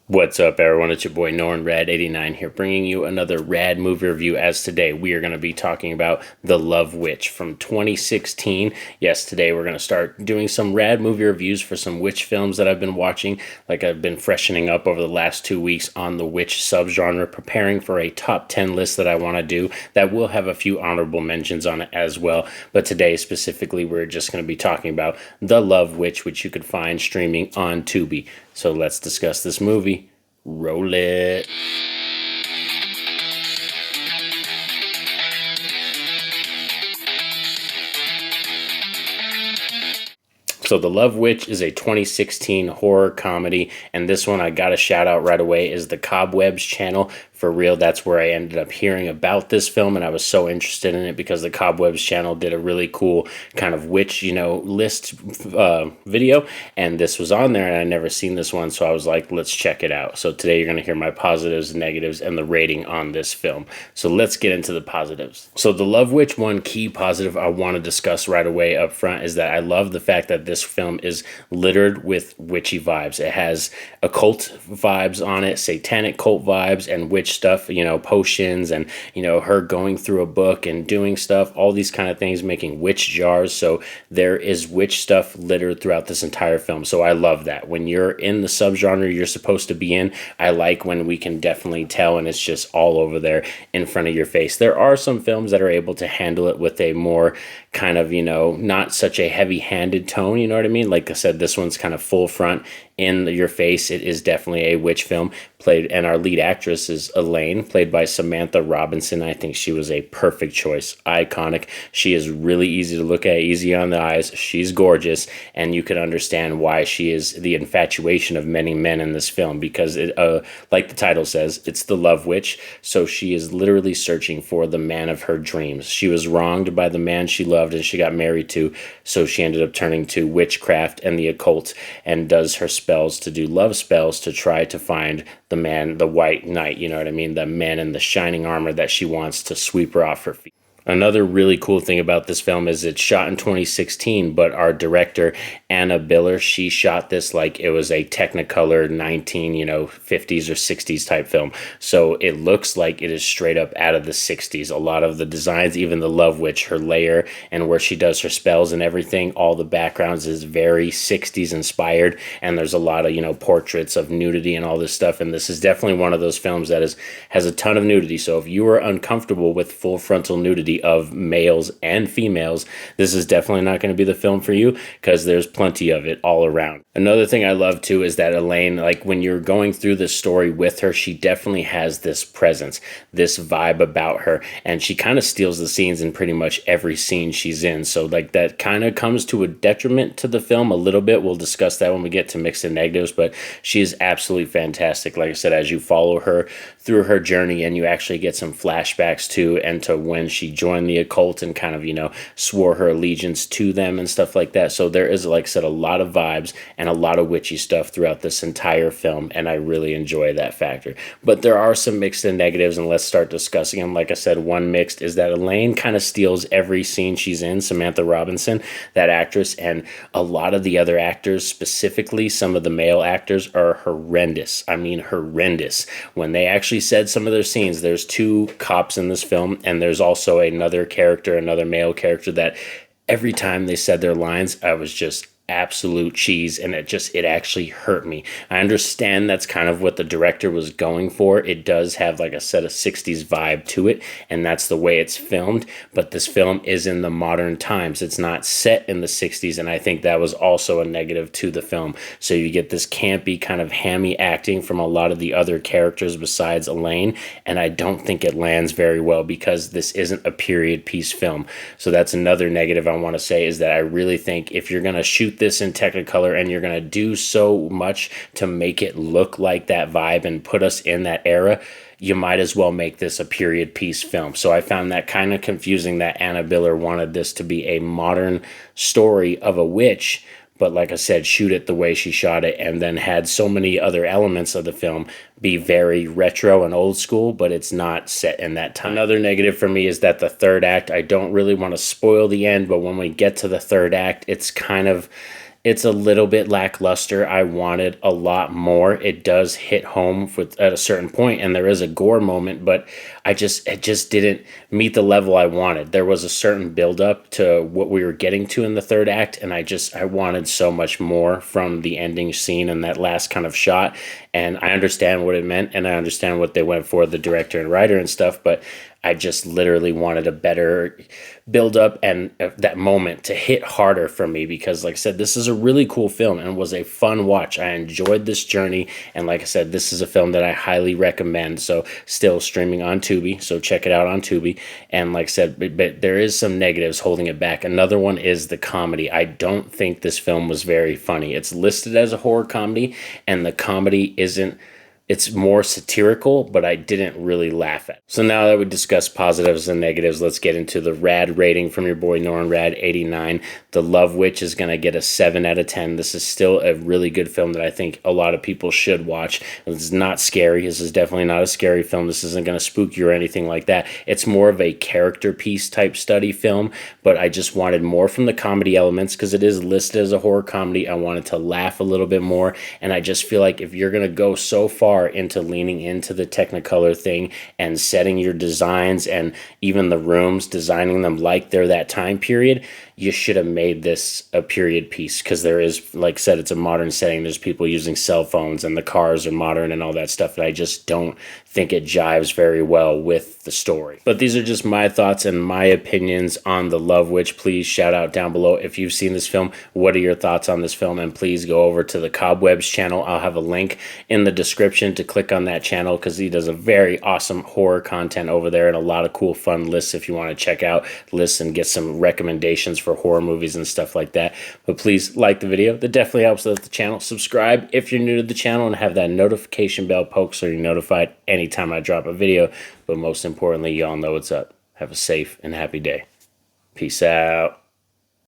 What's up, everyone? It's your boy Norn Radd89 here, bringing you another rad movie review. As today we are going to be talking about The Love Witch from 2016. Yes, today we're going to start doing some rad movie reviews for some witch films that I've been watching. Like, I've been freshening up over the last 2 weeks on the witch subgenre, preparing for a top 10 list that I want to do that will have a few honorable mentions on it as well. But today specifically, we're just going to be talking about The Love Witch, which you could find streaming on Tubi. So let's discuss this movie. Roll it. So The Love Witch is a 2016 horror comedy, and this one I got a shout out right away is the Cobwebs Channel. For real, that's where I ended up hearing about this film, and I was so interested in it because the Cobwebs Channel did a really cool kind of witch, list video, and this was on there, and I never seen this one, so I was like, let's check it out. So today you're going to hear my positives, negatives, and the rating on this film. So let's get into the positives. So The Love Witch, one key positive I want to discuss right away up front is that I love the fact that this film is littered with witchy vibes. It has occult vibes on it, satanic cult vibes, and witch stuff, potions, and her going through a book and doing stuff, all these kind of things, making witch jars. So there is witch stuff littered throughout this entire film. So I love that. When you're in the subgenre you're supposed to be in, I like when we can definitely tell and it's just all over there in front of your face. There are some films that are able to handle it with a more kind of, not such a heavy-handed tone, you know what I mean? Like I said, this one's kind of full front in your face. It is definitely a witch film played, and our lead actress is Elaine, played by Samantha Robinson. I think she was a perfect choice. Iconic. She is really easy to look at, easy on the eyes. She's gorgeous, and you can understand why she is the infatuation of many men in this film, because it, like the title says, it's the love witch. So she is literally searching for the man of her dreams. She was wronged by the man she loved and she got married to, so she ended up turning to witchcraft and the occult and does her spells to do love spells to try to find the man, the white knight, you know what I mean? The man in the shining armor that she wants to sweep her off her feet. Another really cool thing about this film is it's shot in 2016, but our director, Anna Biller, she shot this like it was a Technicolor 50s or 60s type film. So it looks like it is straight up out of the 60s. A lot of the designs, even the Love Witch, her lair and where she does her spells and everything, all the backgrounds is very 60s inspired. And there's a lot of, portraits of nudity and all this stuff. And this is definitely one of those films that has a ton of nudity. So if you are uncomfortable with full frontal nudity of males and females, this is definitely not going to be the film for you, because there's plenty of it all around. Another thing I love too is that Elaine, like when you're going through the story with her, she definitely has this presence, this vibe about her, and she kind of steals the scenes in pretty much every scene she's in. So like that kind of comes to a detriment to the film a little bit. We'll discuss that when we get to mixed and negatives, but she is absolutely fantastic. Like I said, as you follow her through her journey and you actually get some flashbacks to and to when she joined the occult and kind of, swore her allegiance to them and stuff like that. So there is, like I said, a lot of vibes and a lot of witchy stuff throughout this entire film, and I really enjoy that factor. But there are some mixed and negatives, and let's start discussing them. Like I said, one mixed is that Elaine kind of steals every scene she's in, Samantha Robinson, that actress, and a lot of the other actors, specifically some of the male actors, are horrendous. I mean, horrendous. When they actually said some of their scenes, there's 2 cops in this film, and there's also another character, another male character, that every time they said their lines, I was just absolute cheese, and it actually hurt me. I understand that's kind of what the director was going for. It does have, like I said, a 60s vibe to it, and that's the way it's filmed, but this film is in the modern times. It's not set in the 60s, and I think that was also a negative to the film. So you get this campy kind of hammy acting from a lot of the other characters besides Elaine, and I don't think it lands very well because this isn't a period piece film. So that's another negative I want to say, is that I really think if you're going to shoot this in Technicolor and you're going to do so much to make it look like that vibe and put us in that era, you might as well make this a period piece film. So I found that kind of confusing that Anna Biller wanted this to be a modern story of a witch, but like I said, shoot it the way she shot it, and then had so many other elements of the film be very retro and old school, but it's not set in that time. Another negative for me is that the third act, I don't really want to spoil the end, but when we get to the third act, it's kind of it's a little bit lackluster. I wanted a lot more. It does hit home at a certain point, and there is a gore moment, but it just didn't meet the level I wanted. There was a certain buildup to what we were getting to in the third act, and I wanted so much more from the ending scene and that last kind of shot. And I understand what it meant, and I understand what they went for, the director and writer and stuff, but I just literally wanted a better build up and that moment to hit harder for me, because like I said, this is a really cool film and was a fun watch. I enjoyed this journey, and like I said, this is a film that I highly recommend. So still streaming on Tubi, so check it out on Tubi. And like I said, but there is some negatives holding it back. Another one is the comedy. I don't think this film was very funny. It's listed as a horror comedy, and the comedy isn't, it's more satirical, but I didn't really laugh at it. So now that we discussed positives and negatives, let's get into the Radd rating from your boy Norrin Radd, 89. The Love Witch is going to get a 7 out of 10. This is still a really good film that I think a lot of people should watch. It's not scary. This is definitely not a scary film. This isn't going to spook you or anything like that. It's more of a character piece type study film, but I just wanted more from the comedy elements because it is listed as a horror comedy. I wanted to laugh a little bit more, and I just feel like if you're going to go so far into leaning into the Technicolor thing and setting your designs and even the rooms, designing them like they're that time period, you should have made this a period piece, because there is, like I said, it's a modern setting. There's people using cell phones and the cars are modern and all that stuff, and I just don't think it jives very well with the story. But these are just my thoughts and my opinions on The Love Witch. Please shout out down below if you've seen this film. What are your thoughts on this film? And please go over to the Cobwebs channel. I'll have a link in the description to click on that channel, because he does a very awesome horror content over there and a lot of cool fun lists if you want to check out lists and get some recommendations for horror movies and stuff like that. But please like the video. That definitely helps out the channel. Subscribe if you're new to the channel and have that notification bell poked so you're notified anytime I drop a video. But most importantly, y'all know what's up. Have a safe and happy day. Peace out.